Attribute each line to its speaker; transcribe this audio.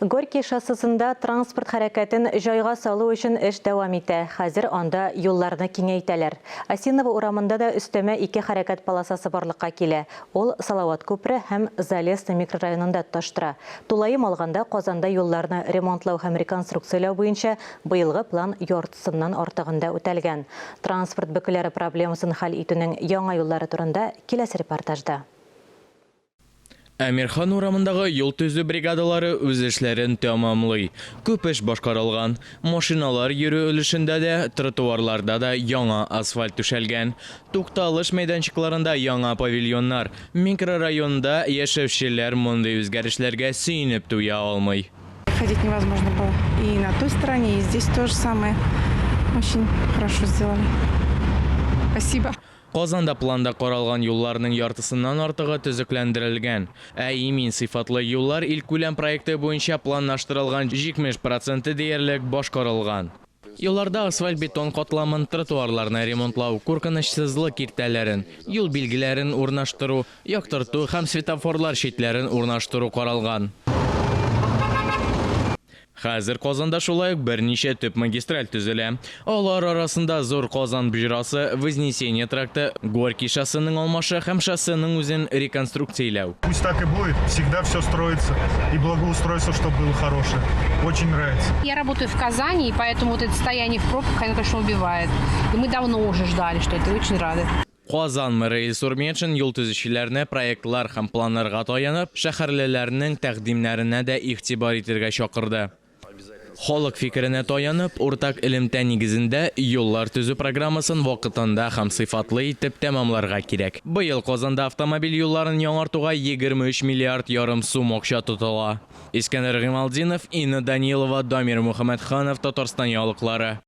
Speaker 1: Горький шоссысында транспорт хәрәкәтен жайга салу өчен эш дәвам итә. Хәзер анда юлларны киңәйтәләр. Осинова урамында да өстәмә 2 хәрәкәт полосасы барлыкка килә. Ул Салават күпре һәм Залесны микрорайонында тоташтыра. Тулайым алганда Казанда юлларны ремонтлау һәм реконструкцияләу буенча быелгы план яртысыннан артыгында үтәлгән. Транспорт бөкеләре проблемасын хәл итүнең яңа юллары турында киләсе репортажда.
Speaker 2: Әмирхан урамындагы юл төзү бригадалары үз эшләрен тәмамлый. Күп эш башкарылган. Машиналар йөрү өлешендә дә, тротуарларда да яңа асфальт түшәлгән. Тукталыш мәйданчыкларында яңа павильоннар. Микрорайонда яшәүчеләр мондый үзгәрешләргә сөенеп туя алмый.
Speaker 3: Ходить невозможно было. И на той стороне, и здесь то же самое. Очень хорошо сделали. Спасибо.
Speaker 2: Казанда планда каралган юлларның яртысыннан артыгы төзекләндерелгән. Ә имин сыйфатлы юллар илкүләм проекты буенча планлаштырылган 70% диярлек башкарылган. Юлларда асфальт-бетон катламын, тротуарларны ремонтлау, куркынычсызлык киртәләрен, юл билгеләрен урнаштыру, яктырту һәм светофорлар шитләрен урнаштыру каралган. Хәзер Казанда шулай ук берничә төп магистраль төзелә. Алар арасында Зур Казан бюджеты, Вознесение тракты, Горький шоссының алмашы һәм шоссының үзен реконструкцияләу.
Speaker 4: Пусть так и будет, всегда все строится, и благоустройство, чтобы было хорошее. Очень нравится.
Speaker 5: Я работаю в Казани, и поэтому вот это стояние в пробках, оно, конечно, убивает. И мы давно уже ждали, что это, очень рады.
Speaker 2: Казан мэры Сурмечин юл төзүчеләрне проектлар һәм планнарга таянып, шәһәрлеләрнең тәкъдимнәренә дә игътибар итәргә чакырды. Халык фикеренә таянып, уртак элемтә нигезендә юллар төзү программасын вакытында һәм сыйфатлы итеп тәмамларга кирәк. Быел Казанда автомобиль юлларын яңартуга 23 миллиард ярым сум акча тотыла. Искәндәр Гыймалдинов, Инна Данилова, Дамир Мухаммедханов, Татарстан ялыклары.